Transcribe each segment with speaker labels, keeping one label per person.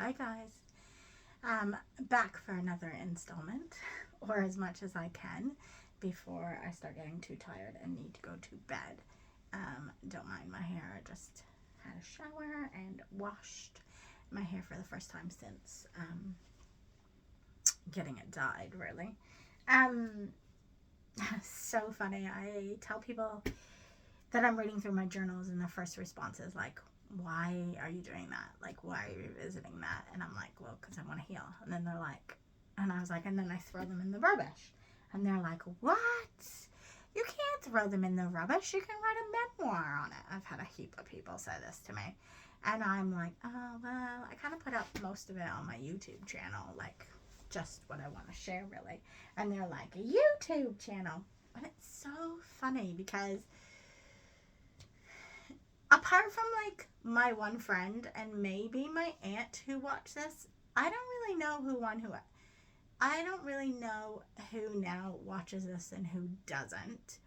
Speaker 1: Hi guys. Back for another installment, or as much as I can before I start getting too tired and need to go to bed. Don't mind my hair. I just had a shower and washed my hair for the first time since getting it dyed, really. Um, so funny. I tell people that I'm reading through my journals, and the first response is like, why are you doing that? Like, why are you revisiting that? And I'm like, well, because I want to heal. And then they're like, and I was like, and then I throw them in the rubbish. And they're like, what? You can't throw them in the rubbish. You can write a memoir on it. I've had a heap of people say this to me. And I'm like, oh, well, I kind of put up most of it on my YouTube channel, like just what I want to share, really. And they're like, a YouTube channel. And it's so funny because apart from like my one friend and maybe my aunt who watched this, I don't really know I don't really know who now watches this and who doesn't.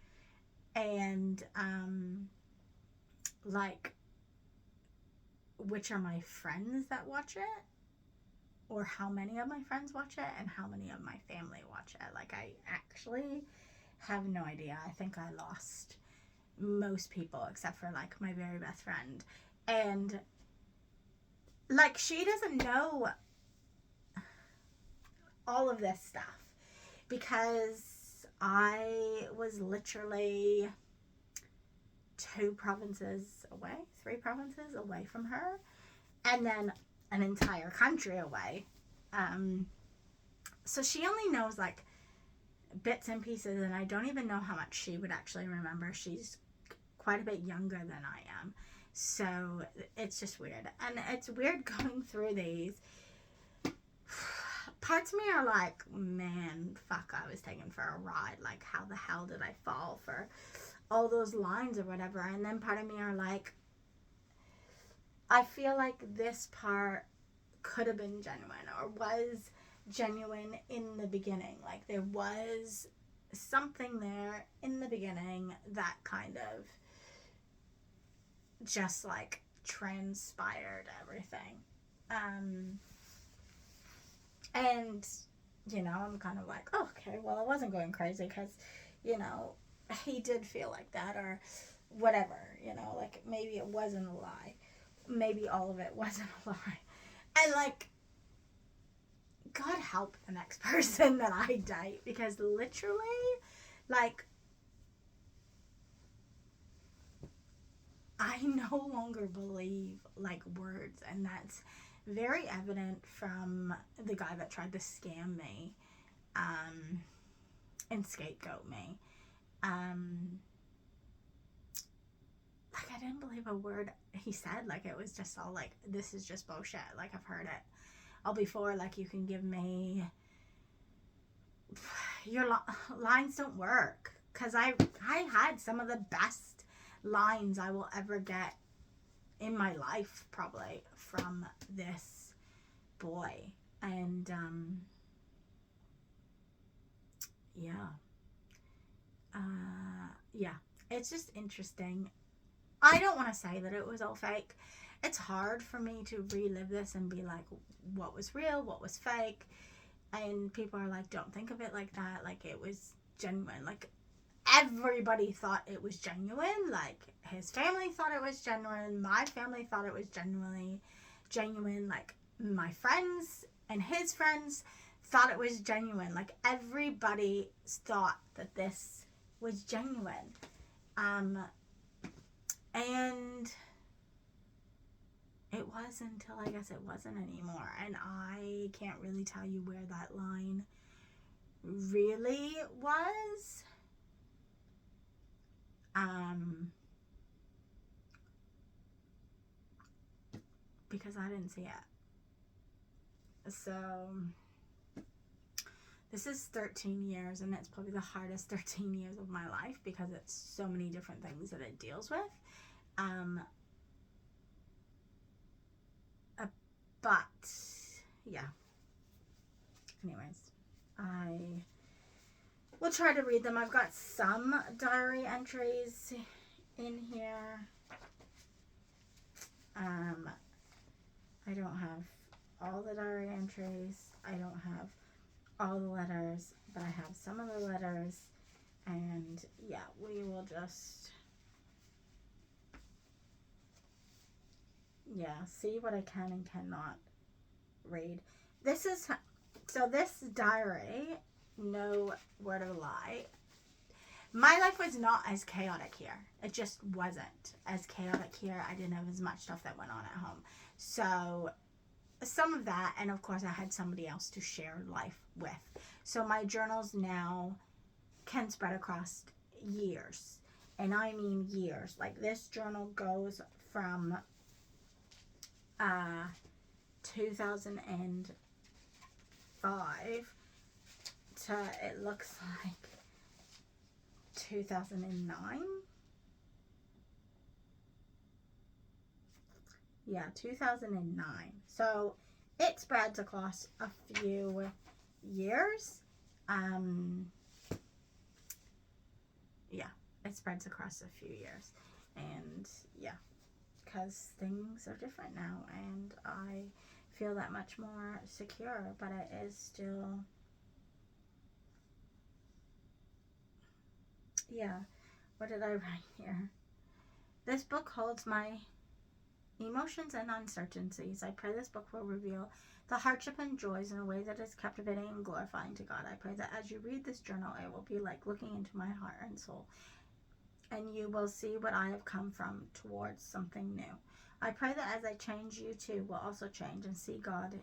Speaker 1: And like which are my friends that watch it, or how many of my friends watch it and how many of my family watch it. Like, I actually have no idea. I think I lost most people except for like my very best friend. And like, she doesn't know all of this stuff because I was literally 3 provinces away from her, and then an entire country away. Um, so she only knows like bits and pieces, and I don't even know how much she would actually remember. She's quite a bit younger than I am. So it's just weird. And it's weird going through these. Parts of me are like, man, fuck, I was taken for a ride. Like, how the hell did I fall for all those lines or whatever? And then part of me are like, I feel like this part could have been genuine or was genuine in the beginning. Like, there was something there in the beginning that kind of just like transpired everything. And I'm kind of like, oh, okay, well, I wasn't going crazy because he did feel like that, or whatever. Like, maybe it wasn't a lie, maybe all of it wasn't a lie. And like, God help the next person that I date, because literally, like, I no longer believe like words, and that's very evident from the guy that tried to scam me and scapegoat me. Like, I didn't believe a word he said. Like, it was just all like, this is just bullshit. Like, I've heard it all before. Like, you can give me your lines don't work, because I had some of the best lines I will ever get in my life, probably, from this boy. And yeah yeah, it's just interesting. I don't want to say that it was all fake. It's hard for me to relive this and be like, what was real, what was fake. And people are like, don't think of it like that. Like, it was genuine. Like, everybody thought it was genuine. Like, his family thought it was genuine. My family thought it was genuinely genuine. Like, my friends and his friends thought it was genuine. Like, everybody thought that this was genuine. And it was, until I guess it wasn't anymore. And I can't really tell you where that line really was. Because I didn't see it. So this is 13 years, and it's probably the hardest 13 years of my life because it's so many different things that it deals with. But yeah. Anyways, I will try to read them. I've got some diary entries in here. I don't have all the diary entries. I don't have all the letters, but I have some of the letters. And yeah, we will just, yeah, see what I can and cannot read. This is, so this diary, no word of a lie, my life was not as chaotic here. It just wasn't as chaotic here. I didn't have as much stuff that went on at home. So some of that, and of course I had somebody else to share life with. So my journals now can spread across years. And I mean years. Like this journal goes from 2005 to, it looks like 2009. Yeah, 2009. So it spreads across a few years. Yeah, it spreads across a few years. And yeah, because things are different now and I feel that much more secure, but it is still, yeah, what did I write here? This book holds my emotions and uncertainties. I pray this book will reveal the hardship and joys in a way that is captivating and glorifying to God. I pray that as you read this journal, it will be like looking into my heart and soul, and you will see what I have come from towards something new. I pray that as I change, you too will also change and see God's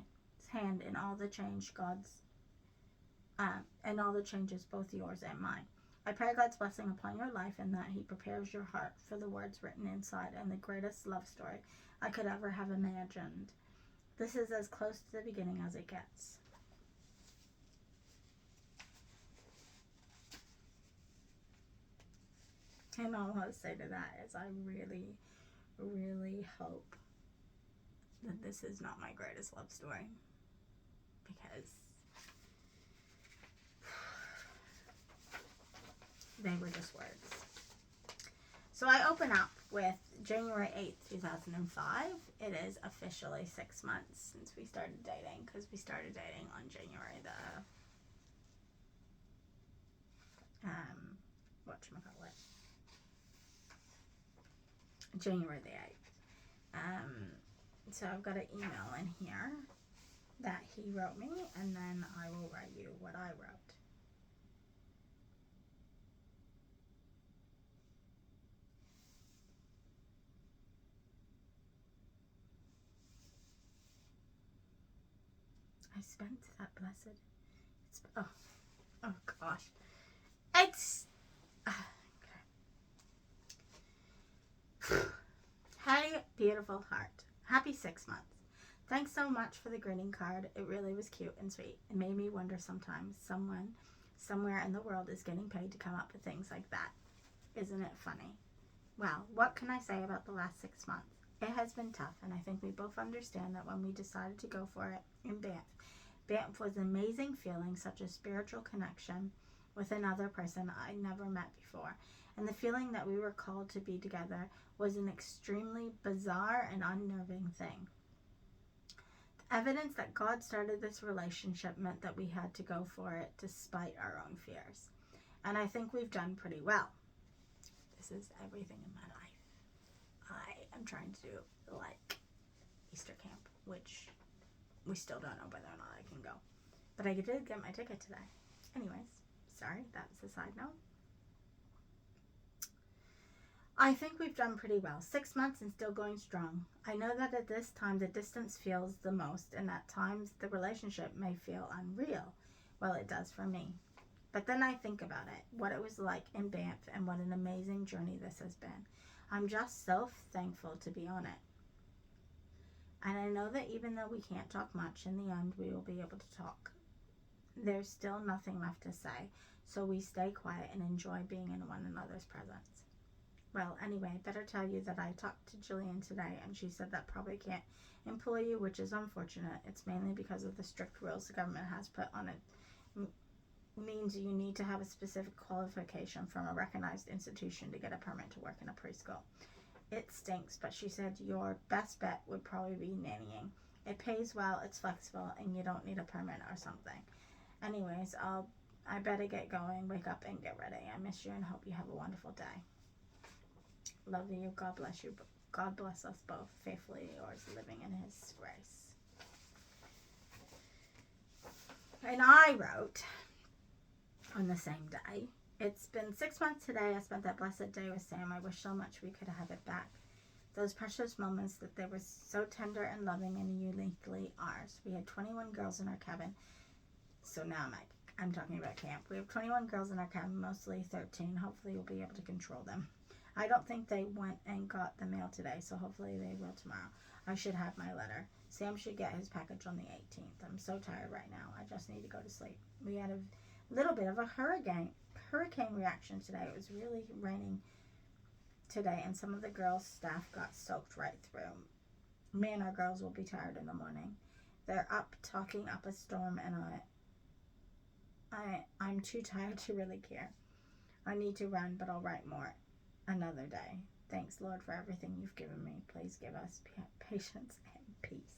Speaker 1: hand in all the change, and all the changes, both yours and mine. I pray God's blessing upon your life and that He prepares your heart for the words written inside and the greatest love story I could ever have imagined. This is as close to the beginning as it gets. And all I'll say to that is I really, really hope that this is not my greatest love story, because they were just words. So I open up with January 8th, 2005. It is officially 6 months since we started dating, because we started dating on January the, January the 8th. So I've got an email in here that he wrote me, and then I will write you what I wrote. I spent that blessed, oh gosh, it's, okay. Hey, beautiful heart. Happy 6 months. Thanks so much for the greeting card. It really was cute and sweet. It made me wonder sometimes someone somewhere in the world is getting paid to come up with things like that. Isn't it funny? Well, what can I say about the last 6 months? It has been tough, and I think we both understand that when we decided to go for it in Banff was an amazing feeling, such a spiritual connection with another person I never met before. And the feeling that we were called to be together was an extremely bizarre and unnerving thing. The evidence that God started this relationship meant that we had to go for it despite our own fears. And I think we've done pretty well. This is everything in my life. I am trying to do like Easter camp, which we still don't know whether or not I can go. But I did get my ticket today. Anyways, sorry, that was a side note. I think we've done pretty well. 6 months and still going strong. I know that at this time the distance feels the most, and at times the relationship may feel unreal. Well, it does for me. But then I think about it, what it was like in Banff, and what an amazing journey this has been. I'm just so thankful to be on it. And I know that even though we can't talk much, in the end we will be able to talk. There's still nothing left to say, so we stay quiet and enjoy being in one another's presence. Well, anyway, better tell you that I talked to Jillian today, and she said that probably can't employ you, which is unfortunate. It's mainly because of the strict rules the government has put on it. Means you need to have a specific qualification from a recognized institution to get a permit to work in a preschool. It stinks, but she said your best bet would probably be nannying. It pays well, it's flexible, and you don't need a permit or something. Anyways, I better get going, wake up, and get ready. I miss you and hope you have a wonderful day. Love you. God bless you. God bless us both. Faithfully yours, living in His grace. And I wrote on the same day, it's been 6 months today. I spent that blessed day with Sam. I wish so much we could have it back. Those precious moments that they were so tender and loving and uniquely ours. We had 21 girls in our cabin. So now I'm talking about camp. We have 21 girls in our cabin, mostly 13. Hopefully we'll be able to control them. I don't think they went and got the mail today, so hopefully they will tomorrow. I should have my letter. Sam should get his package on the 18th. I'm so tired right now. I just need to go to sleep. We had a little bit of a hurricane reaction today. It was really raining today, and some of the girls' staff got soaked right through. Me and our girls will be tired in the morning. They're up talking up a storm, and I'm too tired to really care. I need to run, but I'll write more another day. Thanks, Lord, for everything you've given me. Please give us patience and peace.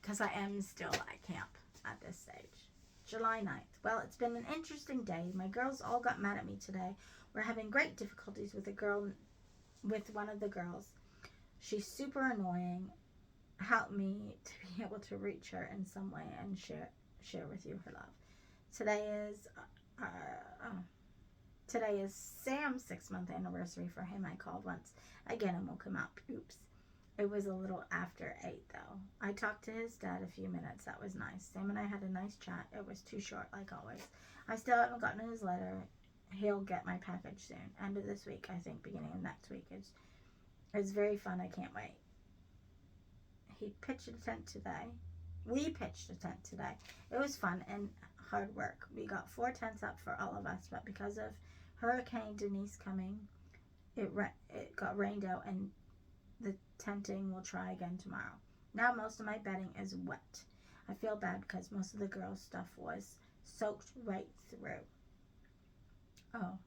Speaker 1: Because I am still at camp at this stage. July 9th. Well, it's been an interesting day. My girls all got mad at me today. We're having great difficulties with one of the girls. She's super annoying. Help me to be able to reach her in some way and share with you her love. Today is Sam's 6-month anniversary for him. I called once again and woke him up. Oops. It was a little after 8 though. I talked to his dad a few minutes. That was nice. Sam and I had a nice chat. It was too short like always. I still haven't gotten his letter. He'll get my package soon. End of this week, I think, beginning of next week. It's very fun. I can't wait. He pitched a tent today. We pitched a tent today. It was fun and hard work. We got 4 tents up for all of us, but because of Hurricane Denise coming, it got rained out, and the tenting will try again tomorrow. Now most of my bedding is wet. I feel bad because most of the girls' stuff was soaked right through. Oh,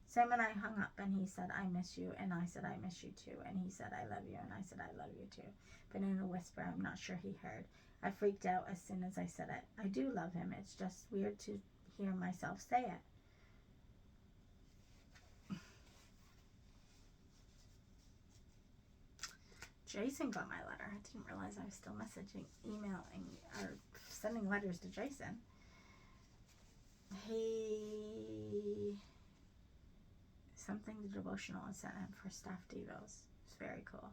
Speaker 1: Sam and I hung up, and he said, I miss you, and I said, I miss you too, and he said, I love you, and I said, I love you too, but in a whisper. I'm not sure he heard. I freaked out as soon as I said it. I do love him. It's just weird to hear myself say it. Jason got my letter. I didn't realize I was still emailing, or sending letters to Jason. Something the devotional I sent him for staff devos. It's very cool.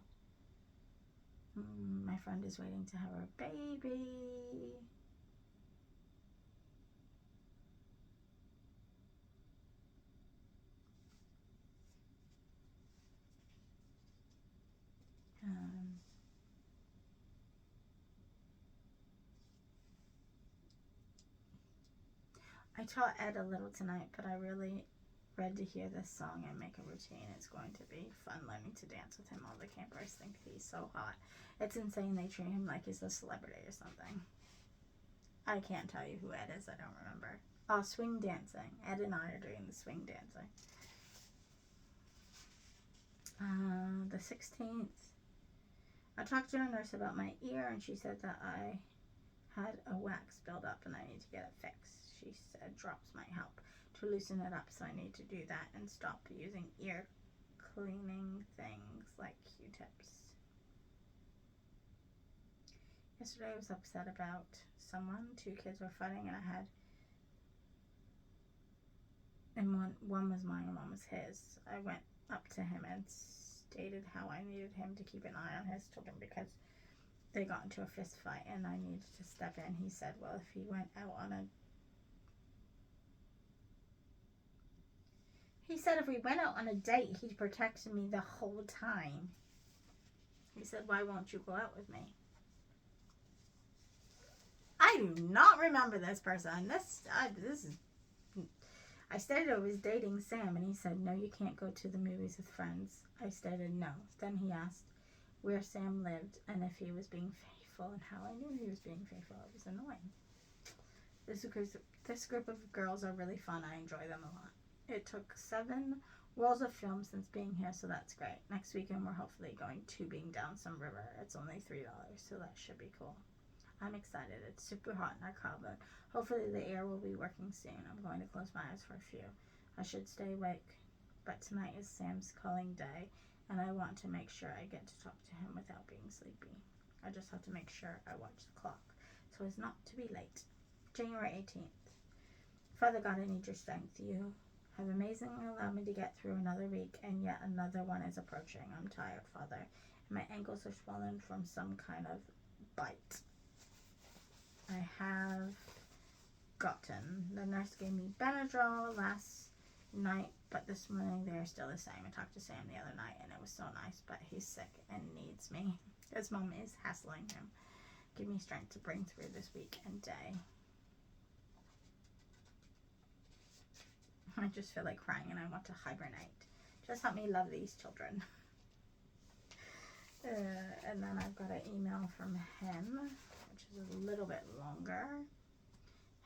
Speaker 1: My friend is waiting to have her baby. I taught Ed a little tonight, but I really read to hear this song and make a routine. It's going to be fun learning to dance with him. All the campers think he's so hot. It's insane they treat him like he's a celebrity or something. I can't tell you who Ed is. I don't remember. Oh, swing dancing. Ed and I are doing the swing dancing. The 16th. I talked to a nurse about my ear, and she said that I had a wax buildup and I need to get it fixed. She said drops might help to loosen it up, so I need to do that and stop using ear cleaning things like Q-tips. Yesterday I was upset about someone. 2 kids were fighting, and one was mine and one was his. I went up to him and stated how I needed him to keep an eye on his children because they got into a fist fight and I needed to step in. He said, well, if he went out on a date, he'd protect me the whole time. He said, why won't you go out with me? I do not remember this person. I stated I was dating Sam, and he said, no, you can't go to the movies with friends. I stated no. Then he asked where Sam lived and if he was being faithful and how I knew he was being faithful. It was annoying. This group of girls are really fun. I enjoy them a lot. It took 7 Worlds of film since being here, so that's great. Next weekend we're hopefully going tubing down some river. It's only $3, so that should be cool. I'm excited. It's super hot in our car, but hopefully the air will be working soon. I'm going to close my eyes for a few. I should stay awake, but tonight is Sam's calling day, and I want to make sure I get to talk to him without being sleepy. I just have to make sure I watch the clock so as not to be late. January 18th. Father God, I need your strength. You have amazingly allowed me to get through another week, and yet another one is approaching. I'm tired, Father, and my ankles are swollen from some kind of bite. I have gotten. The nurse gave me Benadryl last night, but this morning they are still the same. I talked to Sam the other night, and it was so nice, but he's sick and needs me. His mom is hassling him. Give me strength to bring through this week and day. I just feel like crying and I want to hibernate. Just help me love these children. And then I've got an email from him, which is a little bit longer.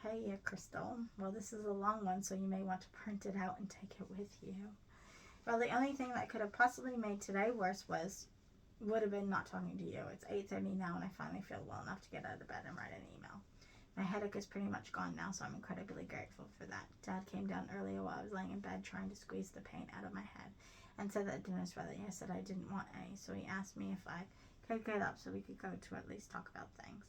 Speaker 1: Hey, Crystal. Well, this is a long one, so you may want to print it out and take it with you. Well, the only thing that could have possibly made today worse would have been not talking to you. It's 8:30 now, and I finally feel well email to get out of bed and write an email. My headache is pretty much gone now, so I'm incredibly grateful for that. Dad came down earlier while I was laying in bed trying to squeeze the pain out of my head and said that dinner's ready. I said I didn't want any, so he asked me if I could get up so we could go to at least talk about things.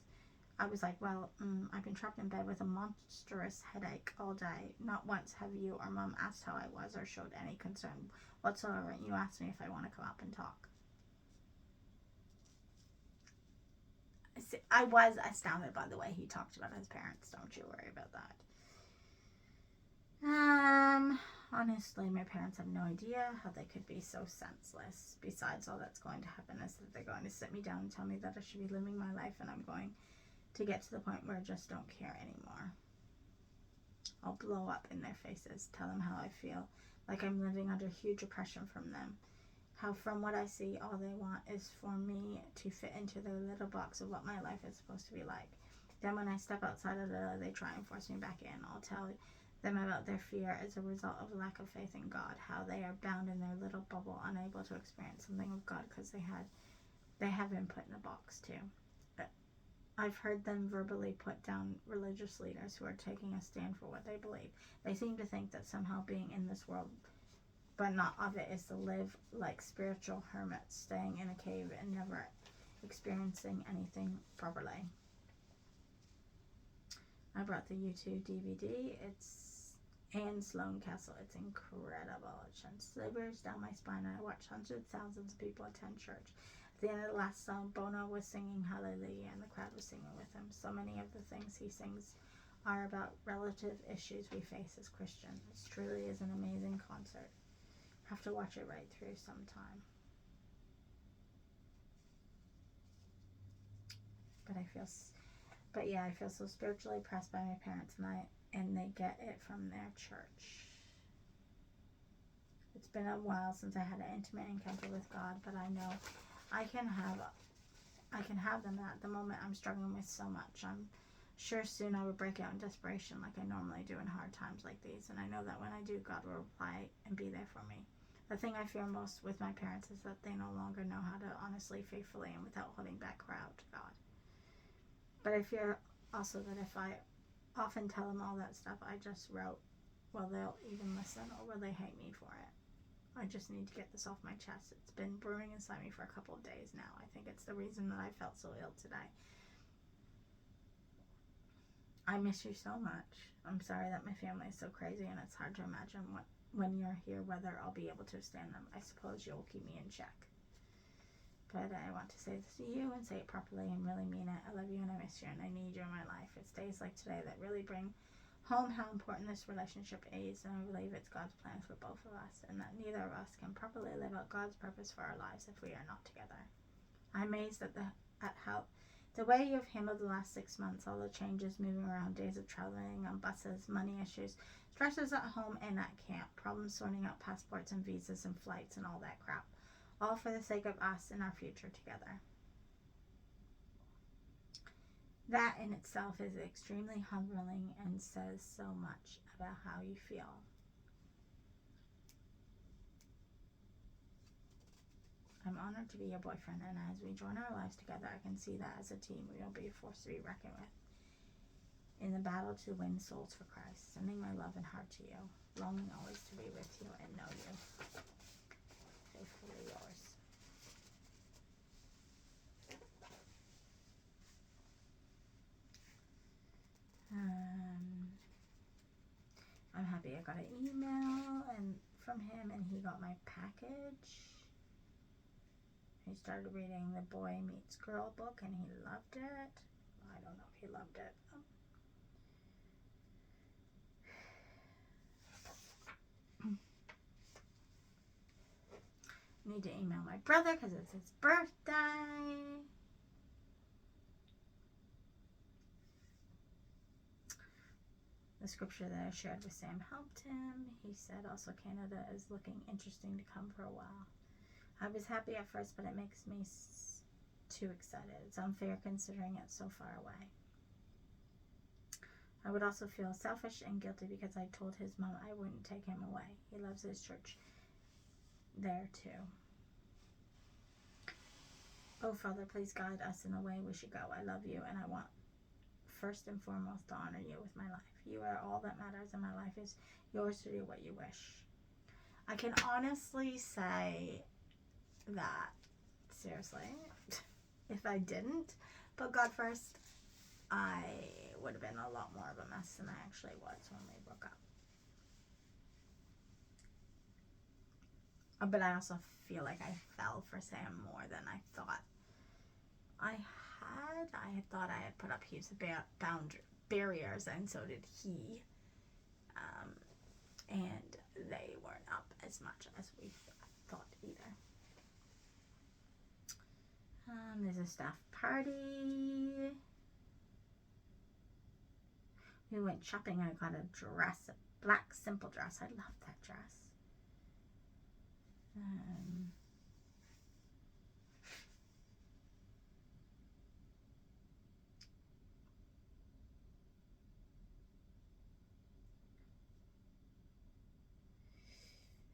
Speaker 1: I was like, well, I've been trapped in bed with a monstrous headache all day. Not once have you or Mom asked how I was or showed any concern whatsoever, and you asked me if I want to come up and talk. I was astounded by the way he talked about his parents. Don't you worry about that. Honestly, my parents have no idea how they could be so senseless. Besides, all that's going to happen is that they're going to sit me down and tell me that I should be living my life, and I'm going to get to the point where I just don't care anymore. I'll blow up in their faces, tell them how I feel, like I'm living under huge oppression from them. How from what I see, all they want is for me to fit into their little box of what my life is supposed to be like. Then when I step outside of it, they try and force me back in. I'll tell them about their fear as a result of lack of faith in God, how they are bound in their little bubble, unable to experience something of God because they have been put in a box too. I've heard them verbally put down religious leaders who are taking a stand for what they believe. They seem to think that somehow being in this world but not of it is to live like spiritual hermits, staying in a cave and never experiencing anything properly. I brought the U2 DVD. It's Anne Sloan Castle. It's incredible. It sends shivers down my spine, and I watched hundreds of thousands of people attend church. At the end of the last song, Bono was singing Hallelujah, and the crowd was singing with him. So many of the things he sings are about relative issues we face as Christians. It truly is an amazing concert. Have to watch it right through sometime. I feel so spiritually oppressed by my parents, and they get it from their church. It's been a while since I had an intimate encounter with God, but I know I can have them at the moment. I'm struggling with so much. I'm sure soon I will break out in desperation like I normally do in hard times like these, and I know that when I do, God will reply and be there for me. The thing I fear most with my parents is that they no longer know how to honestly, faithfully, and without holding back cry out to God. But I fear also that if I often tell them all that stuff I just wrote, will they'll even listen, or will they hate me for it? I just need to get this off my chest. It's been brewing inside me for a couple of days now. I think it's the reason that I felt so ill today. I miss you so much. I'm sorry that my family is so crazy, and it's hard to imagine when you're here whether I'll be able to stand them. I suppose you'll keep me in check. But I want to say this to you and say it properly and really mean it. I love you and I miss you and I need you in my life. It's days like today that really bring home how important this relationship is, and I believe it's God's plan for both of us, and that neither of us can properly live out God's purpose for our lives if we are not together. I'm amazed at how the way you've handled the last 6 months, all the changes, moving around, days of traveling on buses, money issues, stresses at home and at camp, problems sorting out passports and visas and flights and all that crap. All for the sake of us and our future together. That in itself is extremely humbling and says so much about how you feel. I'm honored to be your boyfriend, and as we join our lives together, I can see that as a team we will be a force to be reckoned with in the battle to win souls for Christ. Sending my love and heart to you, longing always to be with you and know you. Faithfully yours. I'm happy I got an email from him, and he got my package. He started reading the Boy Meets Girl book, and he loved it. I don't know if he loved it. Need to email my brother because it's his birthday. The scripture that I shared with Sam helped him. He said also Canada is looking interesting to come for a while. I was happy at first, but it makes me too excited. It's unfair considering it's so far away. I would also feel selfish and guilty because I told his mom I wouldn't take him away. He loves his church there too. Oh, Father, please guide us in the way we should go. I love you, and I want first and foremost to honor you with my life. You are all that matters, and my life is yours to do what you wish. I can honestly say that, seriously, if I didn't put God first, I would have been a lot more of a mess than I actually was when we broke up. But I also feel like I fell for Sam more than I thought I had. I had thought I had put up heaps of barriers, and so did he. And they weren't up as much as we thought either. There's a staff party. We went shopping. I got a dress, a black simple dress. I love that dress.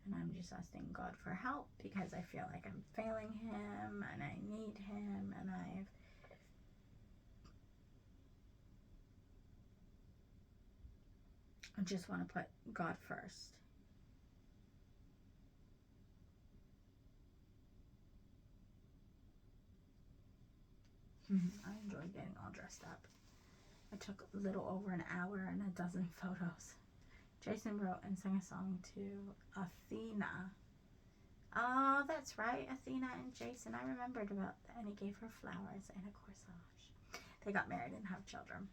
Speaker 1: And I'm just asking God for help because I feel like I'm failing him and I need him, and I just want to put God first. I enjoyed getting all dressed up. I took a little over an hour and a dozen photos. Jason wrote and sang a song to Athena. Oh, that's right, Athena and Jason. I remembered about that. And he gave her flowers and a corsage. They got married and have children.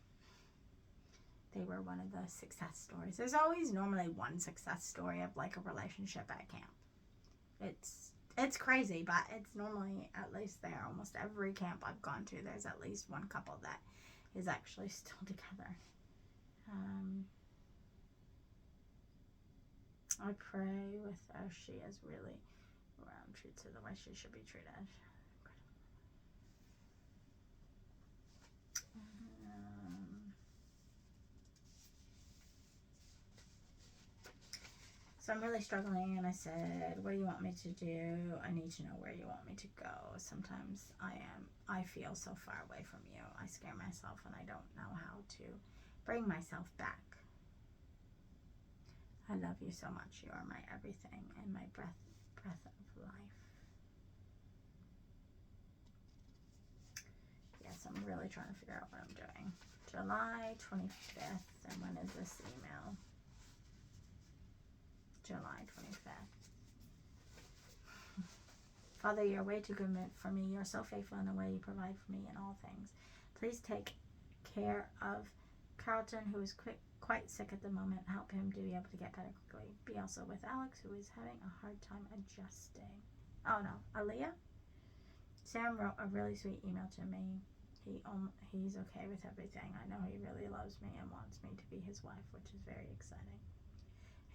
Speaker 1: They were one of the success stories. There's always normally one success story of like a relationship at camp. It's crazy, but it's normally at least there. Almost every camp I've gone to, there's at least one couple that is actually still together. I pray with her. She is really treated the way she should be treated. So I'm really struggling, and I said, what do you want me to do? I need to know where you want me to go. Sometimes I feel so far away from you. I scare myself, and I don't know how to bring myself back. I love you so much. You are my everything and my breath of life. Yes, I'm really trying to figure out what I'm doing. July 25th, and when is this email? July 25th. Father, you're way too good for me. You're so faithful in the way you provide for me in all things. Please take care of Carlton, who is quite sick at the moment. Help him to be able to get better quickly. Be also with Alex, who is having a hard time adjusting. Oh no, Aaliyah? Sam wrote a really sweet email to me. He's okay with everything. I know he really loves me and wants me to be his wife, which is very exciting.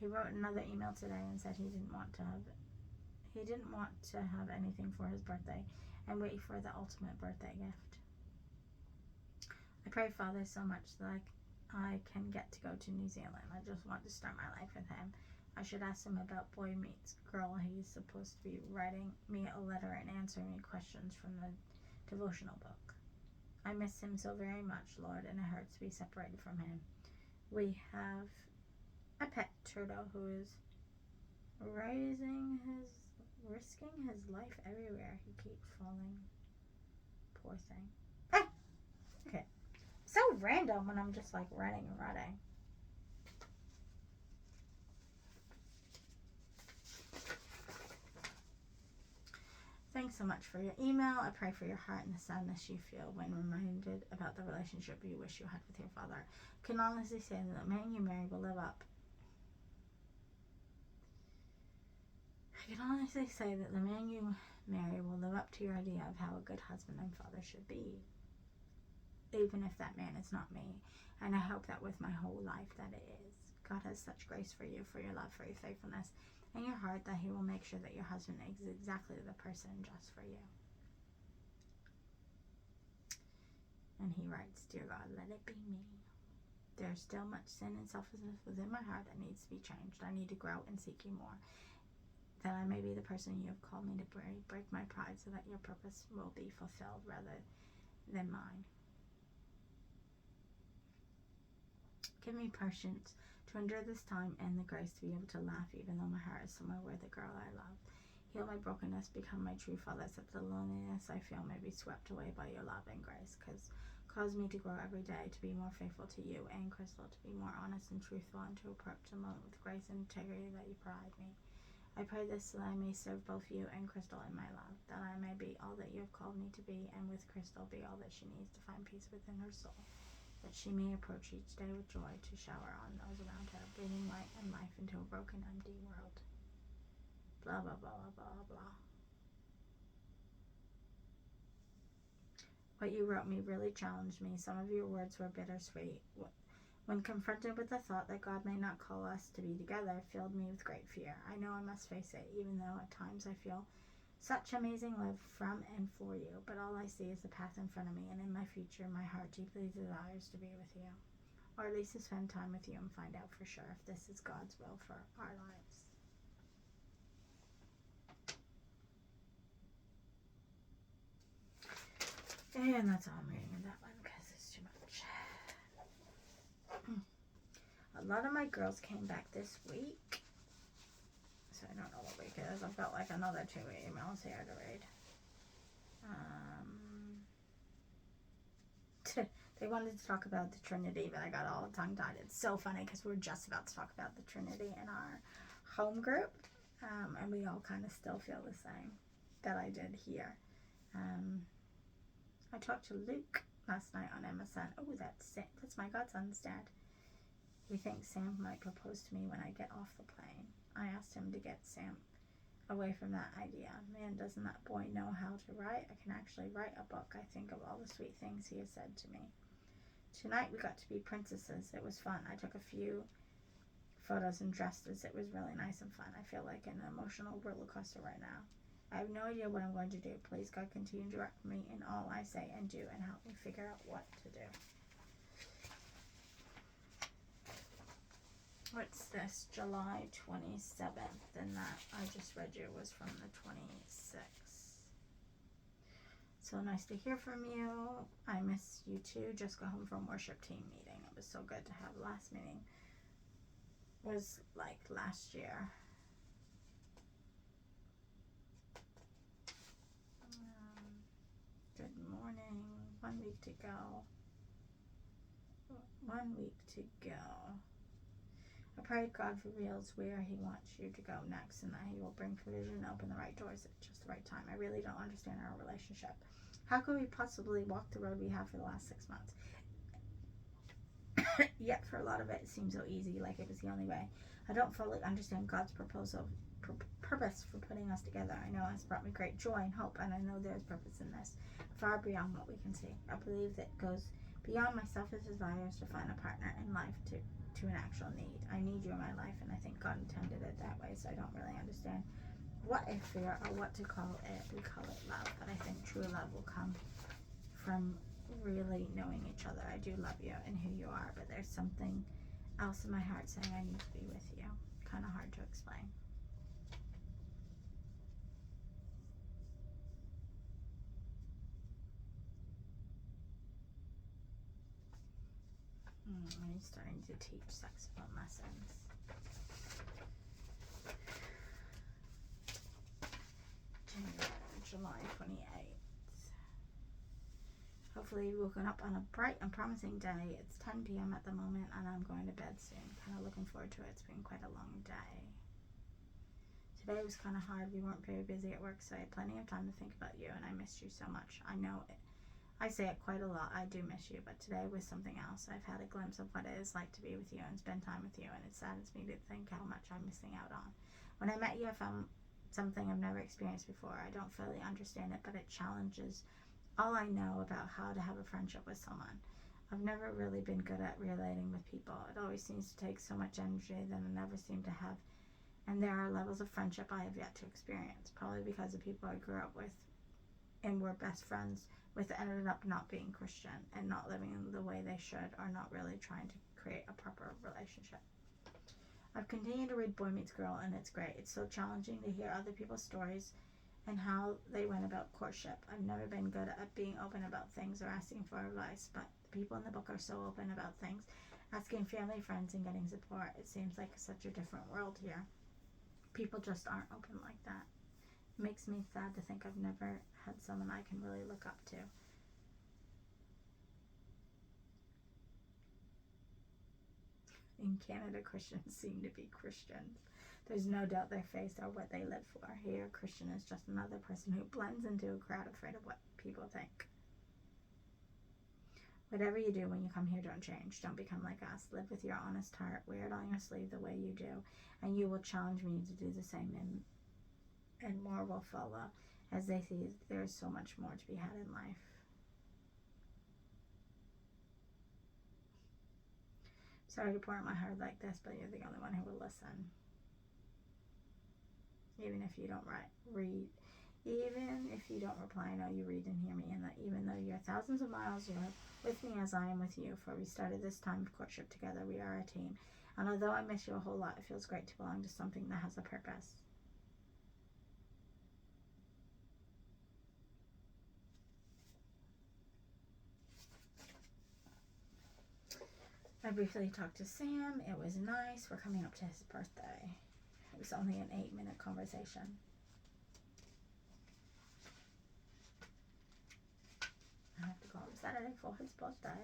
Speaker 1: He wrote another email today and said he didn't want to have anything for his birthday and wait for the ultimate birthday gift. I pray, Father, so much that I can get to go to New Zealand. I just want to start my life with him. I should ask him about Boy Meets Girl. He's supposed to be writing me a letter and answering me questions from the devotional book. I miss him so very much, Lord, and it hurts to be separated from him. We have a pet turtle who is risking his life everywhere. He keeps falling. Poor thing. Ah! Okay. So random when I'm just like writing and writing. Thanks so much for your email. I pray for your heart and the sadness you feel when reminded about the relationship you wish you had with your father. I can honestly say that the man you marry will live up. I can honestly say that the man you marry will live up to your idea of how a good husband and father should be, even if that man is not me. And I hope that with my whole life that it is. God has such grace for you, for your love, for your faithfulness, and your heart, that he will make sure that your husband is exactly the person just for you. And he writes, Dear God, let it be me. There's still much sin and selfishness within my heart that needs to be changed. I need to grow and seek you more, that I may be the person you have called me to break my pride so that your purpose will be fulfilled rather than mine. Give me patience to endure this time and the grace to be able to laugh even though my heart is somewhere with the girl I love. Heal my brokenness, become my true father, so that the loneliness I feel may be swept away by your love and grace. Cause me to grow every day, to be more faithful to you and Crystal, to be more honest and truthful, and to approach the moment with grace and integrity that you provide me. I pray this so that I may serve both you and Crystal in my love, that I may be all that you have called me to be, and with Crystal be all that she needs to find peace within her soul, that she may approach each day with joy to shower on those around her, breathing light and life into a broken, empty world. Blah, blah, blah, blah, blah. What you wrote me really challenged me. Some of your words were bittersweet. When confronted with the thought that God may not call us to be together, it filled me with great fear. I know I must face it, even though at times I feel such amazing love from and for you. But all I see is the path in front of me, and in my future, my heart deeply desires to be with you. Or at least to spend time with you and find out for sure if this is God's will for our lives. And that's all I'm reading in that one because it's too much. A lot of my girls came back this week, so I don't know what week it is. I've got like another 2 emails here to read. They wanted to talk about the Trinity, but I got all tongue-tied. It's so funny because we're just about to talk about the Trinity in our home group, and we all kind of still feel the same that I did here. I talked to Luke last night on MSN. Oh, that's my godson's dad. He thinks Sam might propose to me when I get off the plane. I asked him to get Sam away from that idea. Man, doesn't that boy know how to write? I can actually write a book. I think of all the sweet things he has said to me. Tonight we got to be princesses. It was fun. I took a few photos and dresses. It was really nice and fun. I feel like an emotional roller coaster right now. I have no idea what I'm going to do. Please, God, continue to direct me in all I say and do, and help me figure out what to do. What's this? July 27th, and that I just read you was from the 26th. So nice to hear from you. I miss you too. Just got home from worship team meeting. It was so good to have. Last meeting was like last year. Good morning. 1 week to go. 1 week to go. I pray God reveals where he wants you to go next, and that he will bring provision and open the right doors at just the right time. I really don't understand our relationship. How could we possibly walk the road we have for the last 6 months? Yet for a lot of it, it seems so easy, like it was the only way. I don't fully understand God's purpose for putting us together. I know it's brought me great joy and hope, and I know there's purpose in this, far beyond what we can see. I believe that goes beyond my selfish desires to find a partner in life to an actual need. I need you in my life, and I think God intended it that way, so I don't really understand what I fear or what to call it. We call it love, but I think true love will come from really knowing each other. I do love you and who you are, but there's something else in my heart saying I need to be with you. kind of hard to explain. I'm starting to teach saxophone lessons. July 28th. Hopefully woken up on a bright and promising day. It's 10 p.m. at the moment and I'm going to bed soon. Kind of looking forward to it. It's been quite a long day. Today was kind of hard. We weren't very busy at work, so I had plenty of time to think about you, and I missed you so much. I know it. I say it quite a lot. I do miss you, but today was something else. I've had a glimpse of what it is like to be with you and spend time with you, and it saddens me to think how much I'm missing out on. When I met you, I found something I've never experienced before. I don't fully understand it, but it challenges all I know about how to have a friendship with someone. I've never really been good at relating with people. It always seems to take so much energy that I never seem to have. And there are levels of friendship I have yet to experience, probably because the people I grew up with and were best friends with ended up not being Christian and not living the way they should, or not really trying to create a proper relationship. I've continued to read Boy Meets Girl, and it's great. It's so challenging to hear other people's stories and how they went about courtship. I've never been good at being open about things or asking for advice, but the people in the book are so open about things, asking family, friends, and getting support. It seems like such a different world here. People just aren't open like that. It makes me sad to think I've never had someone I can really look up to. In Canada, Christians seem to be Christians. There's no doubt their faith or what they live for. Here, a Christian is just another person who blends into a crowd afraid of what people think. Whatever you do when you come here, don't change. Don't become like us. Live with your honest heart. Wear it on your sleeve the way you do, and you will challenge me to do the same, and more will follow as they see there is so much more to be had in life. Sorry to pour out my heart like this, but you're the only one who will listen. Even if you don't read, even if you don't reply, I know you read and hear me, and that even though you're thousands of miles, you're with me as I am with you. For we started this time of courtship together. We are a team. And although I miss you a whole lot, it feels great to belong to something that has a purpose. I briefly talked to Sam. It was nice. We're coming up to his birthday. It was only an 8-minute conversation. I have to go on Saturday for his birthday.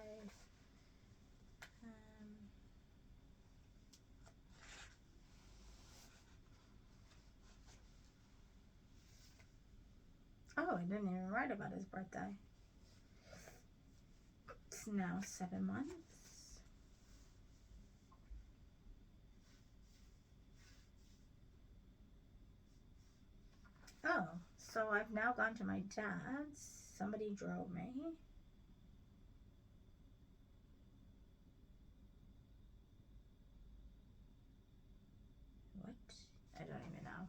Speaker 1: Oh, I didn't even write about his birthday. It's now 7 months. Oh, so I've now gone to my dad's. Somebody drove me. What? I don't even know.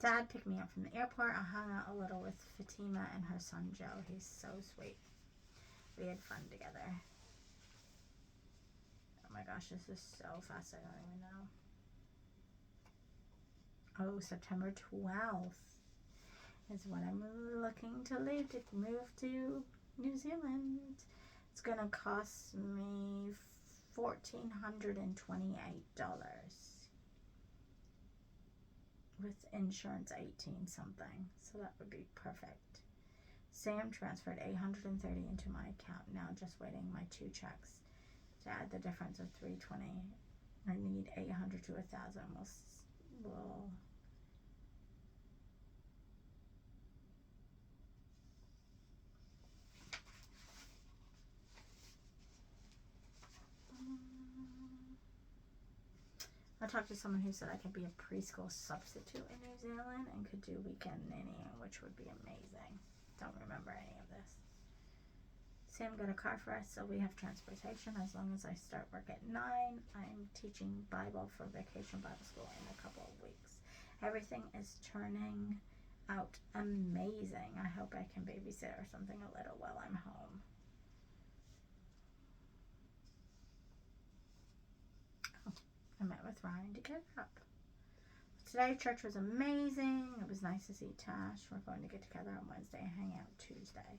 Speaker 1: Dad picked me up from the airport. I hung out a little with Fatima and her son Joe. He's so sweet. We had fun together. Oh my gosh, this is so fast. I don't even know. Oh, September 12th is when I'm looking to leave to move to New Zealand. It's gonna cost me $1,428 with insurance 18 something, so that would be perfect. Sam transferred $830 into my account. Now just waiting my 2 checks to add the difference of $320. I need $800 to $1,000. We'll I talked to someone who said I could be a preschool substitute in New Zealand and could do weekend nannying, which would be amazing. Don't remember any of this. Sam got a car for us, so we have transportation as long as I start work at 9. I'm teaching Bible for Vacation Bible School in a couple of weeks. Everything is turning out amazing. I hope I can babysit or something a little while I'm home. I met with Ryan to get up. Today, church was amazing. It was nice to see Tash. We're going to get together on Wednesday and hang out Tuesday.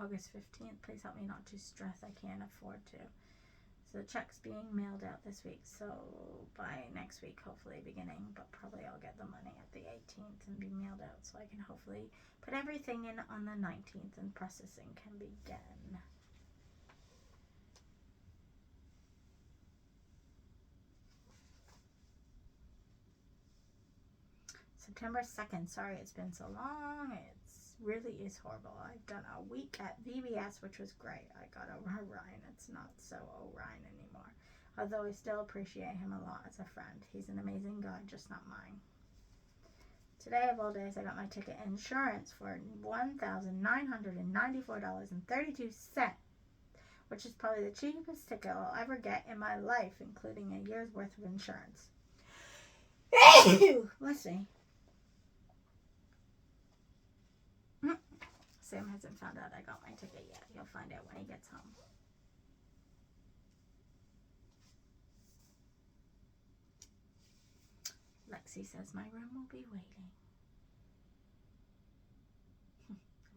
Speaker 1: August 15th. Please help me not to stress. I can't afford to. So the check's being mailed out this week. So by next week, hopefully beginning, but probably I'll get the money at the 18th and be mailed out so I can hopefully put everything in on the 19th and processing can begin. September 2nd. Sorry it's been so long. It really is horrible. I've done a week at VBS, which was great. I got over Ryan. It's not so Ryan anymore. Although I still appreciate him a lot as a friend. He's an amazing guy, just not mine. Today of all days, I got my ticket insurance for $1,994.32, which is probably the cheapest ticket I'll ever get in my life, including a year's worth of insurance. Let's see. Sam hasn't found out I got my ticket yet. He'll find out when he gets home. Lexi says my room will be waiting.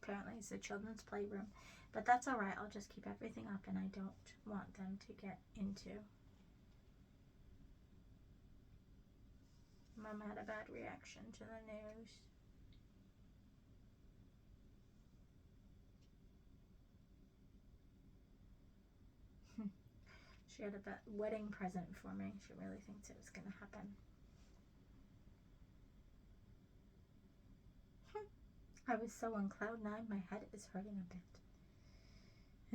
Speaker 1: Apparently it's a children's playroom. But that's alright. I'll just keep everything up and I don't want them to get into. Mom had a bad reaction to the news. She had a wedding present for me. She really thinks it was going to happen. I was so on cloud 9, my head is hurting a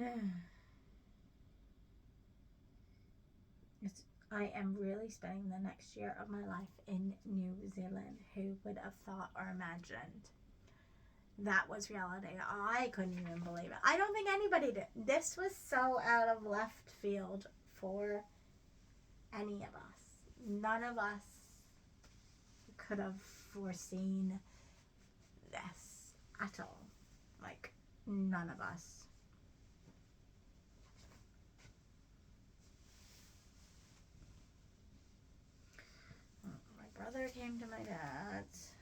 Speaker 1: bit. I am really spending the next year of my life in New Zealand. Who would have thought or imagined that was reality? I couldn't even believe it. I don't think anybody did. This was so out of left field for any of us. None of us could have foreseen this at all. Like, none of us. My brother came to my dad's.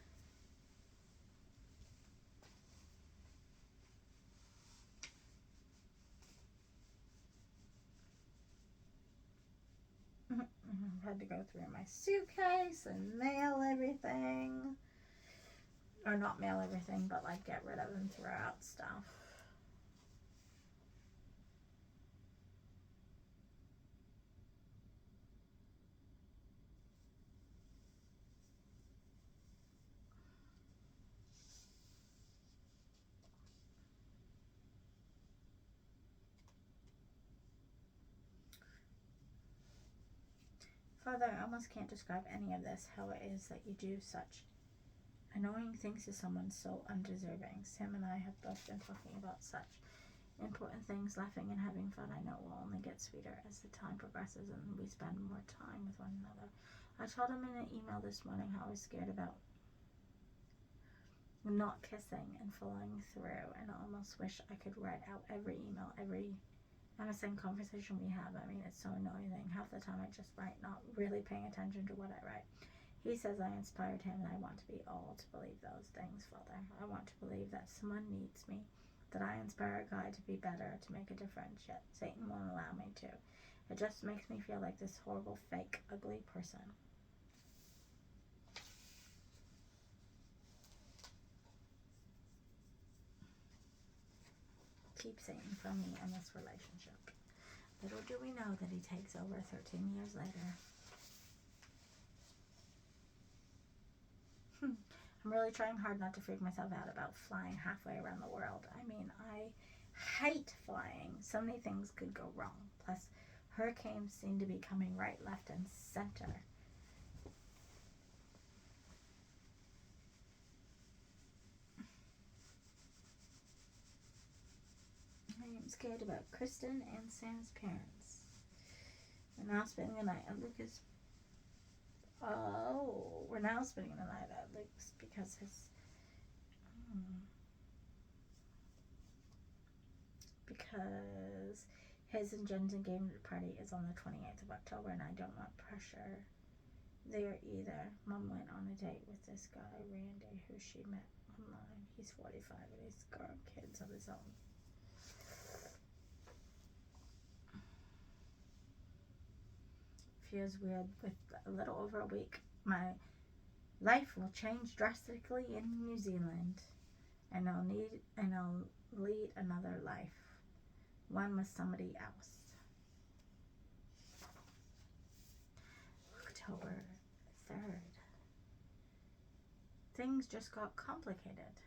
Speaker 1: Had to go through my suitcase and mail everything. Or not mail everything, but like get rid of and throw out stuff. Father, I almost can't describe any of this, how it is that you do such annoying things to someone so undeserving. Sam and I have both been talking about such important things, laughing and having fun. I know it will only get sweeter as the time progresses and we spend more time with one another. I told him in an email this morning how I was scared about not kissing and following through, and I almost wish I could write out every email, every MSN conversation we have. I mean, it's so annoying. Half the time I just write, not really paying attention to what I write. He says I inspired him, and I want to be all to believe those things, Father. I want to believe that someone needs me, that I inspire a guy to be better, to make a difference, yet Satan won't allow me to. It just makes me feel like this horrible, fake, ugly person. Keep Satan from me in this relationship. Little do we know that he takes over 13 years later. I'm really trying hard not to freak myself out about flying halfway around the world. I mean, I hate flying. So many things could go wrong. Plus, hurricanes seem to be coming right, left, and center. I am scared about Kristen and Sam's parents. We're now spending the night at Lucas. Oh, we're now spending the night at Luke's because his because his and Jen's engagement party is on the 28th of October and I don't want pressure there either. Mom went on a date with this guy, Randy, who she met online. He's 45 and he's got kids of his own. Feels weird with a little over a week. My life will change drastically in New Zealand and I'll lead another life. One with somebody else. October 3rd. Things just got complicated.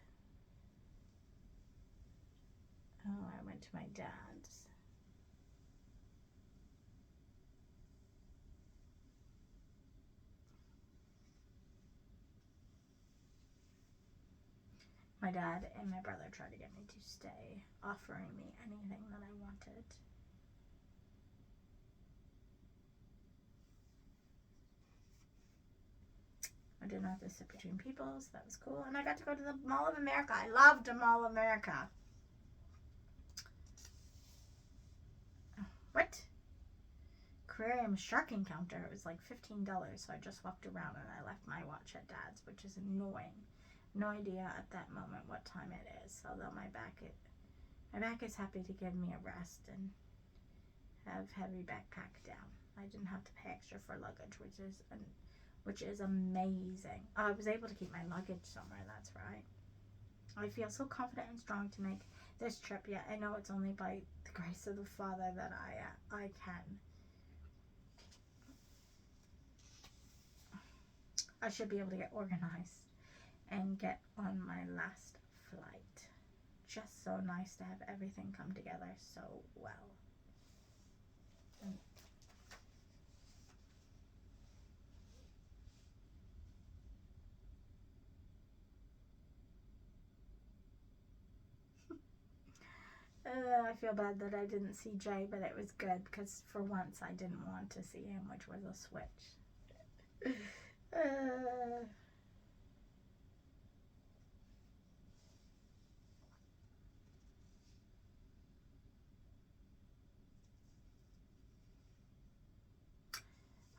Speaker 1: Oh, I went to my dad's. My dad and my brother tried to get me to stay, offering me anything that I wanted. I didn't have to sit between people, so that was cool. And I got to go to the Mall of America. I loved Mall of America. What? Aquarium shark encounter. It was like $15, so I just walked around and I left my watch at Dad's, which is annoying. No idea at that moment what time it is, although my back is happy to give me a rest and have heavy backpack down. I didn't have to pay extra for luggage, which is amazing. Oh, I was able to keep my luggage somewhere, that's right. I feel so confident and strong to make this trip, yet I know it's only by the grace of the Father that I can. I should be able to get organized and get on my last flight. Just so nice to have everything come together so well. I feel bad that I didn't see Jay, but it was good because for once I didn't want to see him, which was a switch.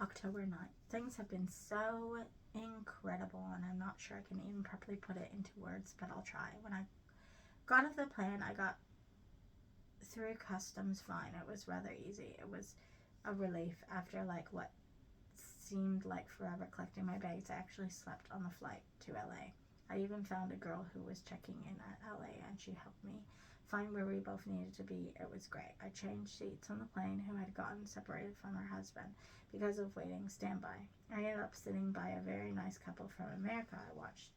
Speaker 1: October 9th. Things have been so incredible, and I'm not sure I can even properly put it into words, but I'll try. When I got off the plane, I got through customs fine. It was rather easy. It was a relief after like what seemed like forever collecting my bags. I actually slept on the flight to LA. I even found a girl who was checking in at LA and she helped me find where we both needed to be. It was great. I changed seats on the plane who had gotten separated from her husband because of waiting standby. I ended up sitting by a very nice couple from America. I watched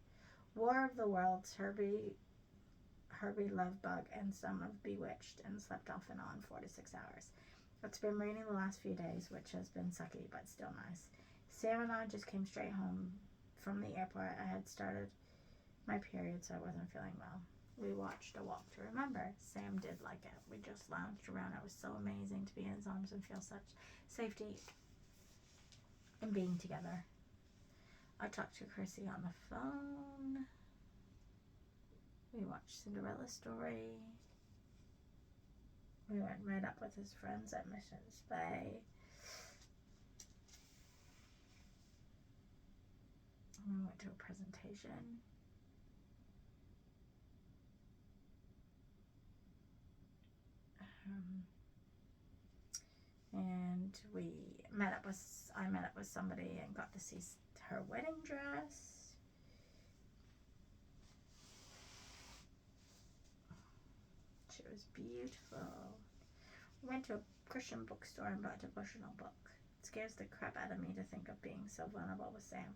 Speaker 1: War of the Worlds, Herbie Lovebug, and some of Bewitched, and slept off and on 4 to 6 hours. It's been raining the last few days, which has been sucky, but still nice. Sam and I just came straight home from the airport. I had started my period, so I wasn't feeling well. We watched A Walk to Remember. Sam did like it. We just lounged around. It was so amazing to be in his arms and feel such safety in being together. I talked to Chrissy on the phone. We watched Cinderella Story. We went right up with his friends at Missions Bay. We went to a presentation. And I met up with somebody and got to see her wedding dress. She was beautiful. We went to a Christian bookstore and bought a devotional book. It scares the crap out of me to think of being so vulnerable with Sam.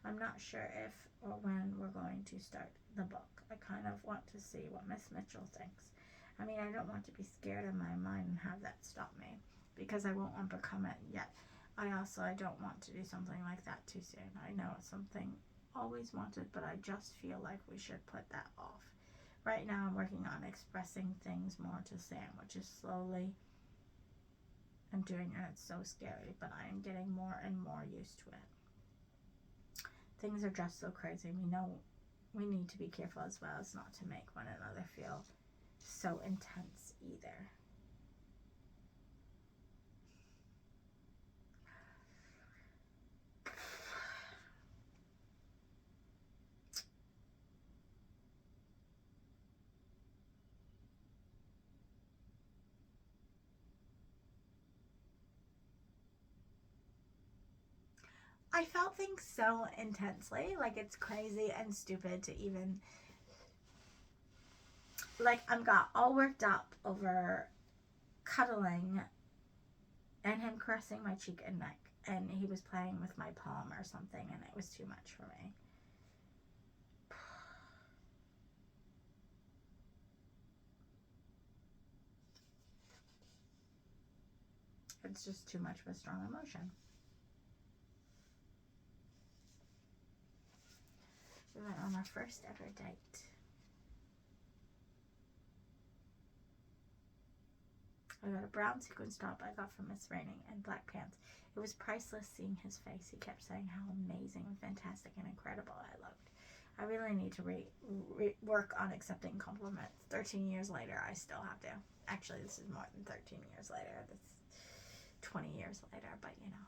Speaker 1: I'm not sure if or when we're going to start the book. I kind of want to see what Miss Mitchell thinks. I mean, I don't want to be scared in my mind and have that stop me, because I won't overcome it yet. I don't want to do something like that too soon. I know it's something always wanted, but I just feel like we should put that off. Right now I'm working on expressing things more to Sam, which is slowly I'm doing, and it's so scary, but I am getting more and more used to it. Things are just so crazy. We know we need to be careful as well as not to make one another feel so intense either. I felt things so intensely. Like, it's crazy and stupid to even. Like, I got all worked up over cuddling and him caressing my cheek and neck. And he was playing with my palm or something, and it was too much for me. It's just too much of a strong emotion. We went on our first ever date. I got a brown sequins top I got from Miss Raining and black pants. It was priceless seeing his face. He kept saying how amazing and fantastic and incredible I looked. I really need to work on accepting compliments. 13 years later, I still have to. Actually, this is more than 13 years later. This is 20 years later, but you know.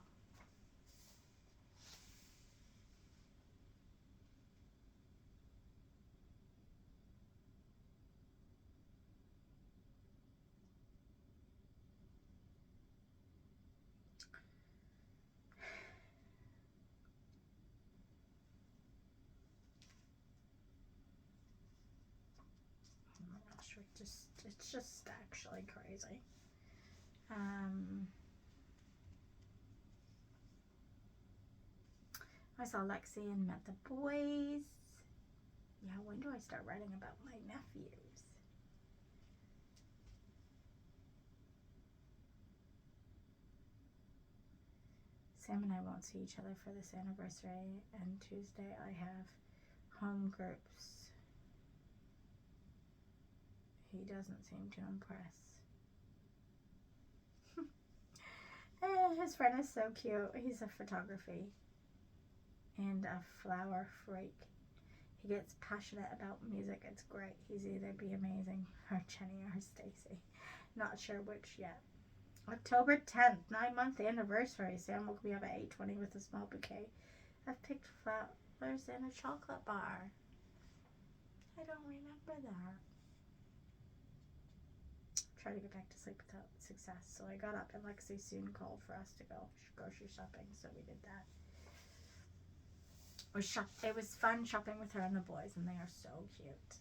Speaker 1: Oh my gosh, it's just actually crazy. I saw Lexi and met the boys. Yeah, when do I start writing about my nephews? Sam and I won't see each other for this anniversary, and Tuesday I have home groups. He doesn't seem to impress. His friend is so cute. He's a photography and a flower freak. He gets passionate about music. It's great. He's either be amazing or Jenny or Stacy. Not sure which yet. October 10th, 9-month anniversary. Sam woke me up at 8:20 with a small bouquet. I've picked flowers and a chocolate bar. I don't remember that. Try to get back to sleep without success. So I got up and Lexi soon called for us to go grocery shopping. So we did that. It was fun shopping with her and the boys, and they are so cute.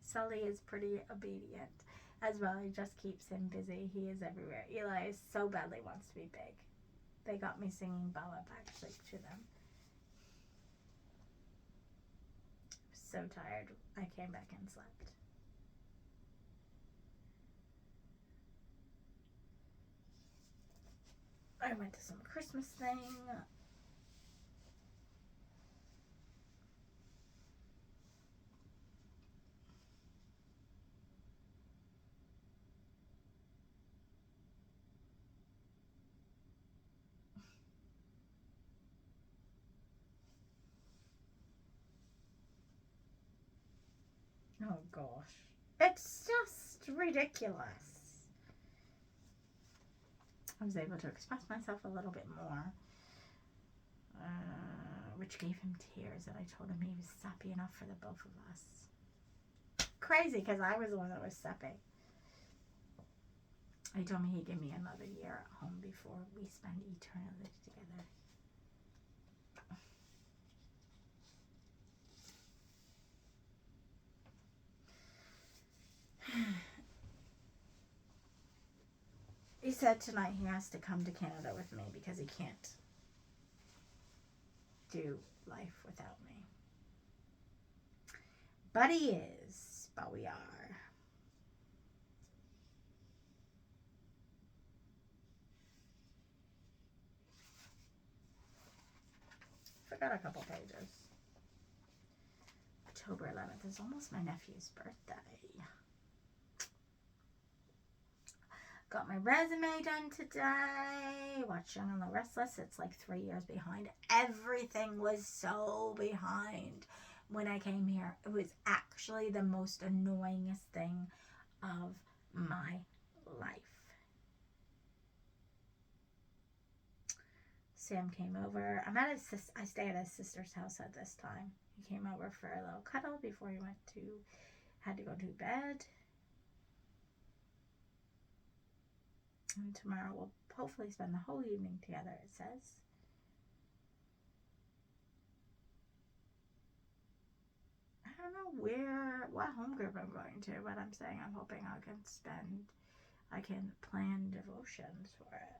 Speaker 1: Sully is pretty obedient as well. He just keeps him busy. He is everywhere. Eli so badly wants to be big. They got me singing Bella actually to them. I was so tired. I came back and slept. I went to some Christmas thing. Oh gosh. It's just ridiculous. I was able to express myself a little bit more, which gave him tears, and I told him he was sappy enough for the both of us. Crazy, because I was the one that was sappy. He told me he'd give me another year at home before we spend eternity together. He said tonight he has to come to Canada with me because he can't do life without me. But he is. But we are. Forgot a couple pages. October 11th is almost my nephew's birthday. Got my resume done today. Watched Young and the Restless. It's like 3 years behind. Everything was so behind. when I came here. It was actually the most annoyingest thing of my life. Sam came over. I stay at his sister's house at this time. He came over for a little cuddle before he had to go to bed. And tomorrow we'll hopefully spend the whole evening together, it says. I don't know what home group I'm going to, but I'm saying I'm hoping I can plan devotions for it.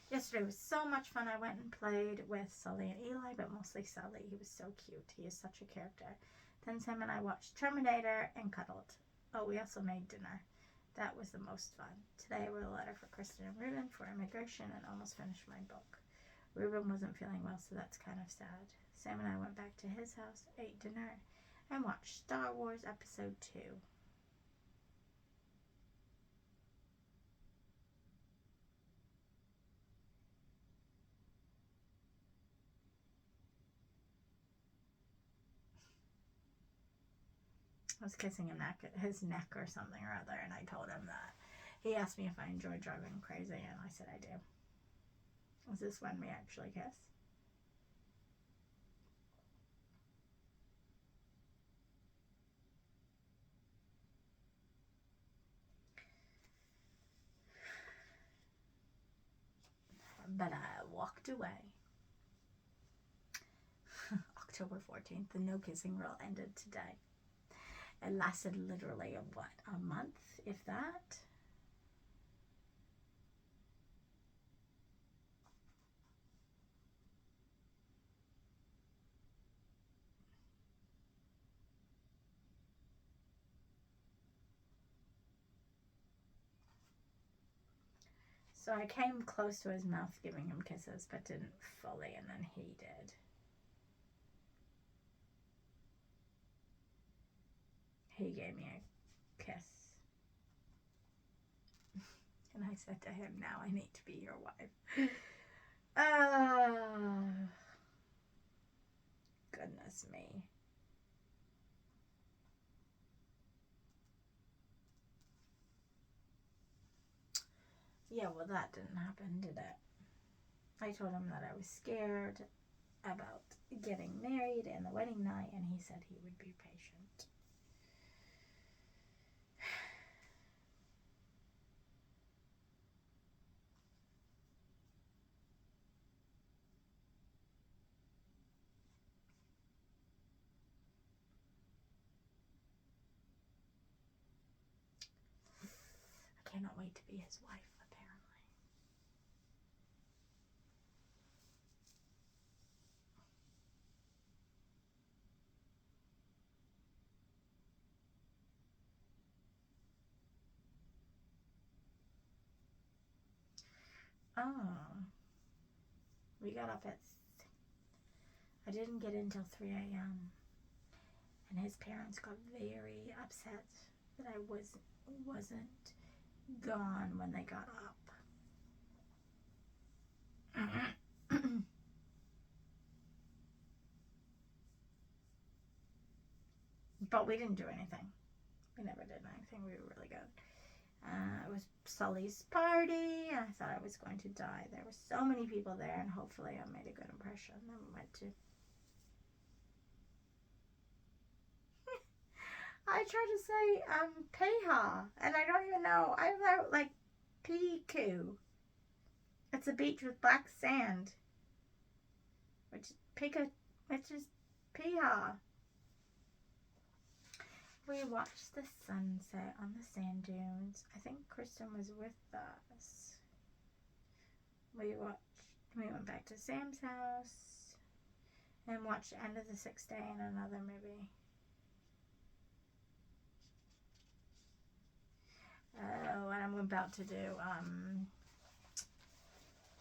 Speaker 1: Yesterday was so much fun. I went and played with Sully and Eli, but mostly Sully. He was so cute. He is such a character. Then Sam and I watched Terminator and cuddled. Oh, we also made dinner. That was the most fun. Today I wrote a letter for Kristen and Ruben for immigration and almost finished my book. Ruben wasn't feeling well, so that's kind of sad. Sam and I went back to his house, ate dinner, and watched Star Wars Episode 2. I was kissing his neck or something or other, and I told him that. He asked me if I enjoyed driving him crazy, and I said I do. Is this when we actually kiss? But I walked away. October 14th, the no kissing rule ended today. It lasted literally a month, if that. So I came close to his mouth giving him kisses, but didn't fully, and then he did. He gave me a kiss. And I said to him, now I need to be your wife. Oh, goodness me. Yeah, well, that didn't happen, did it? I told him that I was scared about getting married and the wedding night, and he said he would be patient. I cannot wait to be his wife, apparently. Oh. We got up at... I didn't get in till 3 a.m. And his parents got very upset that I wasn't gone when they got up. But we didn't do anything. We never did anything. We were really good. It was Sully's party. I thought I was going to die. There were so many people there, and hopefully I made a good impression. Then we went to... I tried to say Peha, and I don't even know. I wrote like Piku. It's a beach with black sand, which is Peha. We watched the sunset on the sand dunes. I think Kristen was with us. We went back to Sam's house and watched End of the Sixth Day and another movie. Oh, and I'm about to do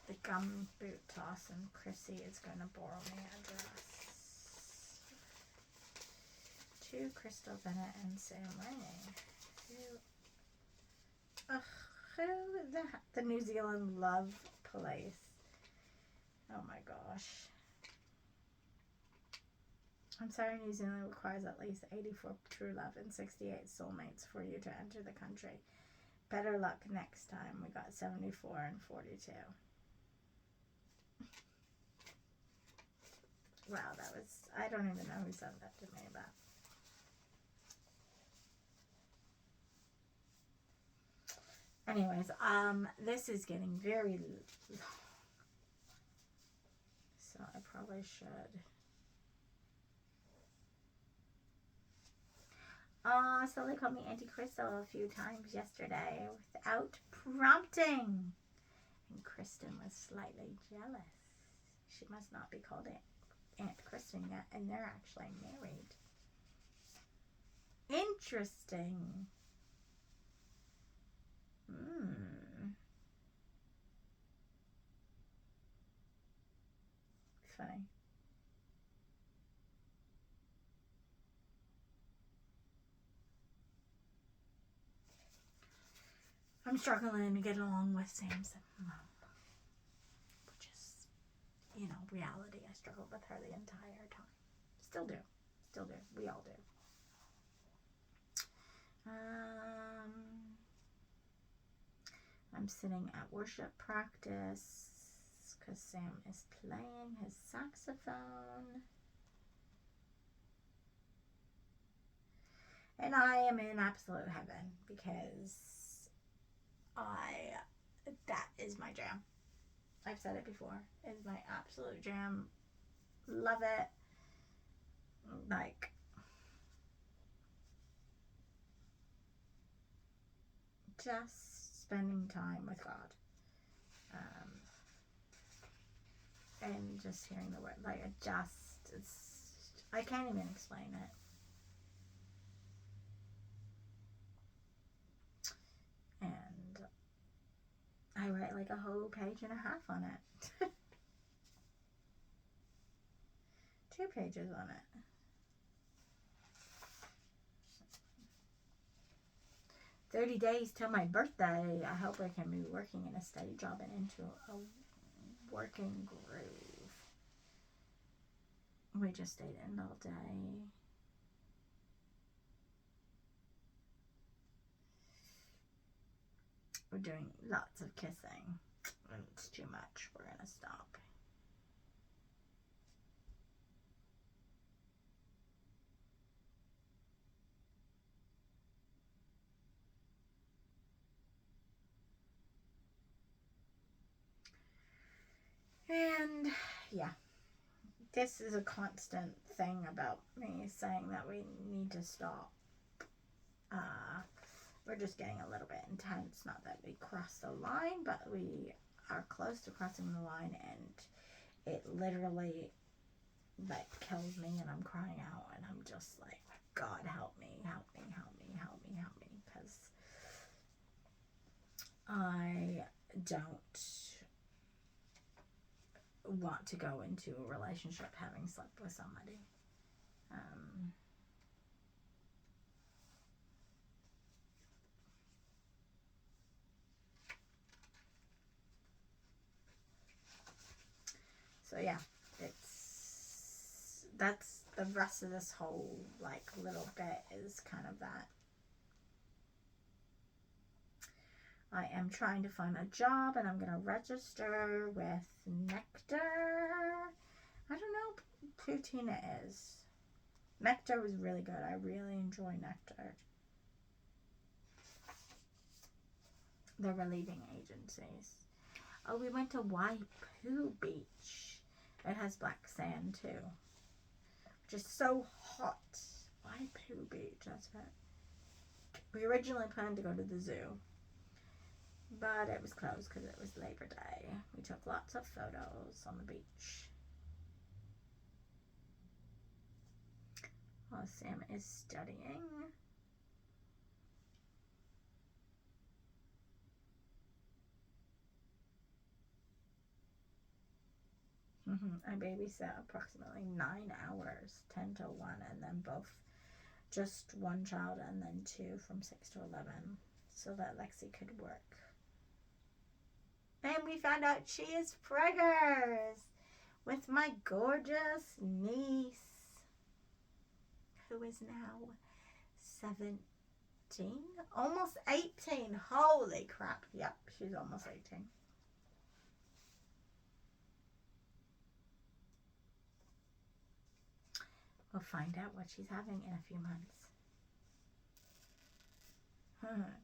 Speaker 1: the gum boot toss, and Chrissy is going to borrow me a dress. To Crystal Bennett and Sam Lanning. Ugh, the New Zealand Love Police. Oh my gosh. I'm sorry, New Zealand requires at least 84 true love and 68 soulmates for you to enter the country. Better luck next time. We got 74 and 42. Wow, that was... I don't even know who sent that to me, but... Anyways, this is getting very long. So I probably should... So they called me Auntie Crystal a few times yesterday without prompting. And Kristen was slightly jealous. She must not be called Aunt Kristen yet, and they're actually married. Interesting. Funny. I'm struggling to get along with Sam's mom, which is, reality. I struggled with her the entire time. Still do. We all do. I'm sitting at worship practice because Sam is playing his saxophone. And I am in absolute heaven because that is my jam. I've said it before. It's my absolute jam. Love it. Like, just spending time with God. And just hearing the word. Like, I can't even explain it. And I write like a whole page and a half on it. 2 pages on it. "30 days till my birthday. I hope I can be working in a steady job and into a working groove." We just stayed in all day. We're doing lots of kissing. And it's too much. We're gonna stop. And yeah, this is a constant thing about me saying that we need to stop. We're just getting a little bit intense. Not that we crossed the line, but we are close to crossing the line, and it literally like kills me, and I'm crying out, and I'm just like, God, help me, because I don't want to go into a relationship having slept with somebody. So yeah, that's the rest of this whole like little bit is kind of that. I am trying to find a job, and I'm going to register with Nectar. I don't know who Tina is. Nectar was really good. I really enjoy Nectar. They're relieving agencies. Oh, we went to Waipu Beach. It has black sand too, which is so hot. Waipu Beach, that's it. We originally planned to go to the zoo, but it was closed because it was Labor Day. We took lots of photos on the beach. While Sam is studying. I babysat approximately 9 hours, 10 to 1, and then just one child, and then 2 from 6 to 11. so that Lexi could work. And we found out she is preggers with my gorgeous niece, who is now 17, almost 18. Holy crap. Yep, she's almost 18. We'll find out what she's having in a few months.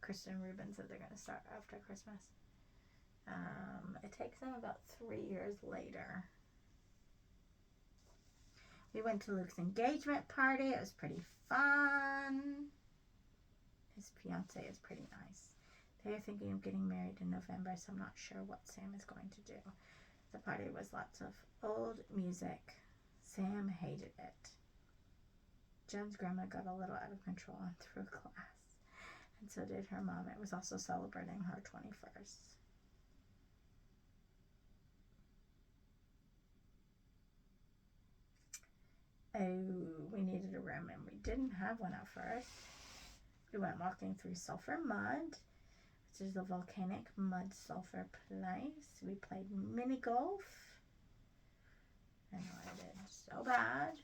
Speaker 1: Kristen Rubin said they're going to start after Christmas. It takes them about 3 years later. We went to Luke's engagement party. It was pretty fun. His fiance is pretty nice. They are thinking of getting married in November, so I'm not sure what Sam is going to do. The party was lots of old music. Sam hated it. Jen's grandma got a little out of control and threw glass. And so did her mom. It was also celebrating her 21st. Oh, we needed a room and we didn't have one at first. We went walking through Sulphur Mud, which is the volcanic mud sulphur place. We played mini golf. I know I did so bad.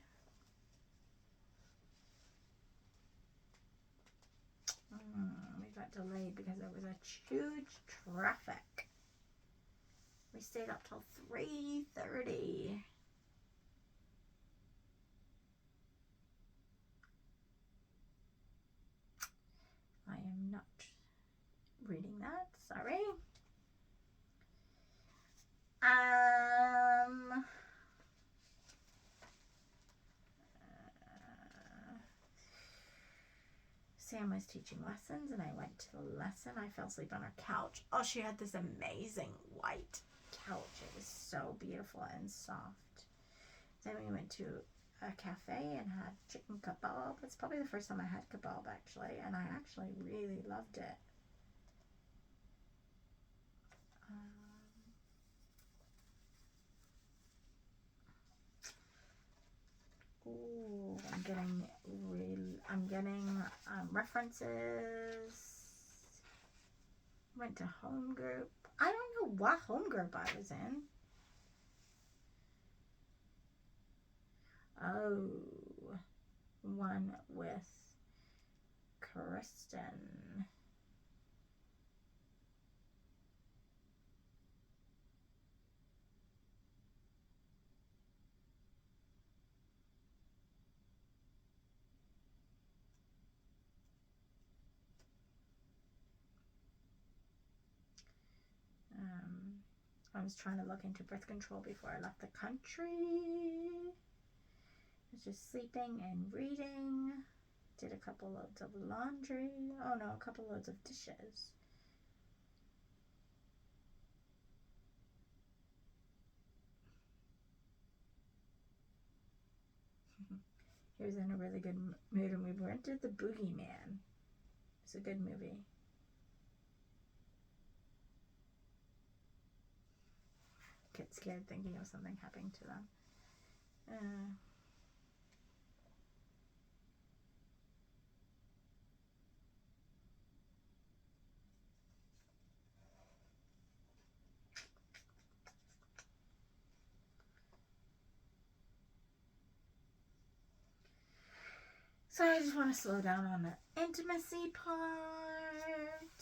Speaker 1: We got delayed because there was a huge traffic. We stayed up till 3:30. I am not reading that, sorry. Sam was teaching lessons and I went to the lesson. I fell asleep on her couch. Oh, she had this amazing white couch. It was so beautiful and soft. Then we went to a cafe and had chicken kebab. It's probably the first time I had kebab actually, and I actually really loved it. Ooh, I'm getting references. Went to home group. I don't know what home group I was in. Oh, one with Kristen. I was trying to look into birth control before I left the country. I was just sleeping and reading. Did a couple loads of laundry. Oh no, a couple loads of dishes. He was in a really good mood and we rented The Boogeyman. It's a good movie. Get scared thinking of something happening to them. So I just want to slow down on the intimacy part.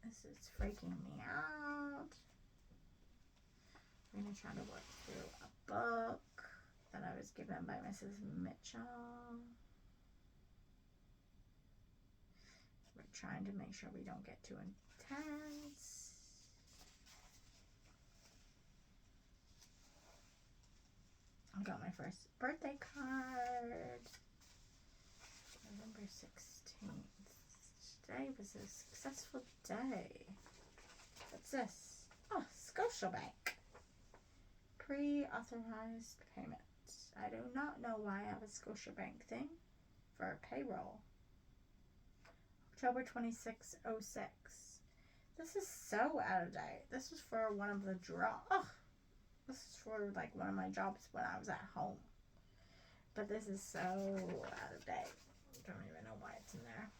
Speaker 1: This is freaking me out. We're going to try to work through a book that I was given by Mrs. Mitchell. We're trying to make sure we don't get too intense. I got my first birthday card. November 16th. Today was a successful day. What's this? Oh, Scotiabank. Pre-authorized payments. I do not know why I have a Scotiabank thing for a payroll. October 26, 06. This is so out of date. This is for one of the draw. This is for like one of my jobs when I was at home. But this is so out of date. I don't even know why it's in there.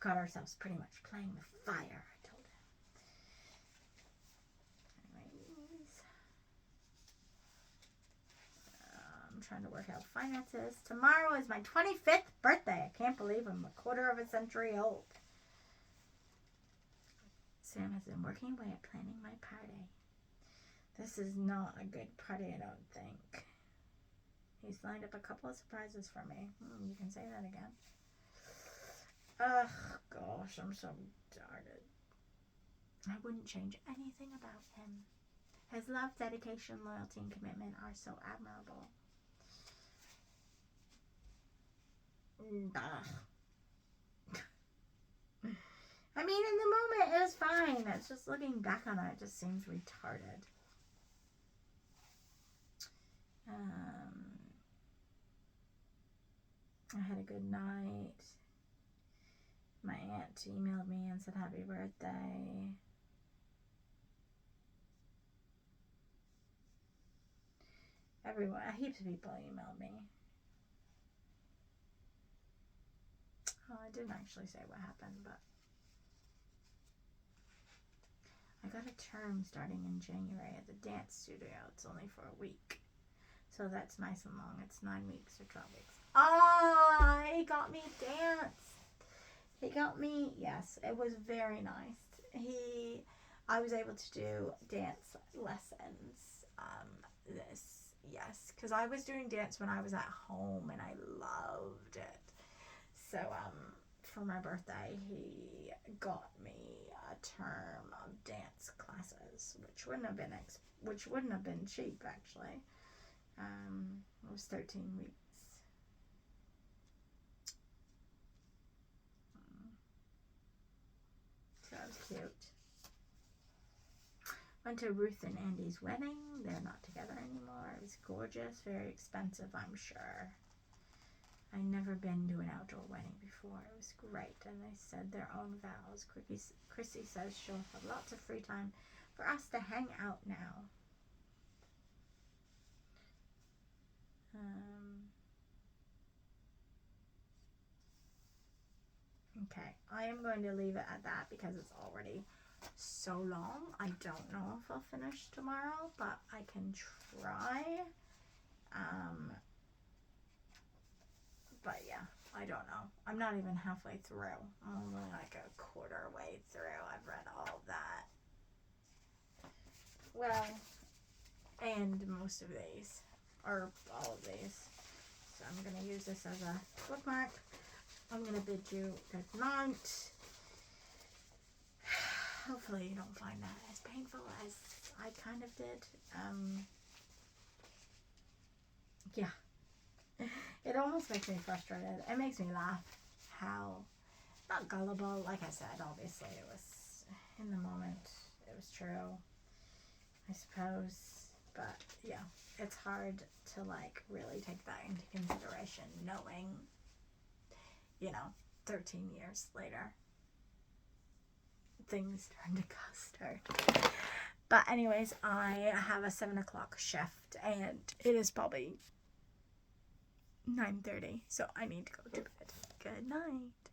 Speaker 1: got ourselves pretty much playing with fire, I told him. Anyways, I'm trying to work out finances. Tomorrow is my 25th birthday. I can't believe I'm a quarter of a century old. Sam has been working away at planning my party. This is not a good party, I don't think. He's lined up a couple of surprises for me. You can say that again. Ugh, gosh, I'm so tired. I wouldn't change anything about him. His love, dedication, loyalty, and commitment are so admirable. Ugh. I mean, in the moment, it was fine. It's just looking back on it, it just seems retarded. I had a good night. My aunt emailed me and said happy birthday. Everyone, heaps of people emailed me. Oh, I didn't actually say what happened, but I got a term starting in January at the dance studio. It's only for a week. So that's nice and long. It's 9 weeks or 12 weeks. Oh, he got me dance. He got me, yes, it was very nice. I was able to do dance lessons. Yes, because I was doing dance when I was at home and I loved it. So, for my birthday, he got me a term of dance classes, which wouldn't have been cheap actually. It was 13 weeks. So that was cute. Went to Ruth and Andy's wedding. They're not together anymore. It was gorgeous, very expensive, I'm sure. I'd never been to an outdoor wedding before. It was great, and they said their own vows. Chrissy says she'll have lots of free time for us to hang out now. Okay, I am going to leave it at that because it's already so long. I don't know if I'll finish tomorrow, but I can try. But yeah, I don't know. I'm not even halfway through. I'm only like a quarter way through. I've read all of that. Well, and most of these, or all of these. So I'm going to use this as a bookmark. I'm going to bid you good night. Hopefully you don't find that as painful as I kind of did. Yeah. It almost makes me frustrated. It makes me laugh how, not gullible, like I said, obviously it was, in the moment, it was true, I suppose. But yeah, it's hard to like really take that into consideration, knowing, 13 years later, things turn to custard. But anyways, I have a 7 o'clock shift and it is probably 9:30, so I need to go to bed. Good night.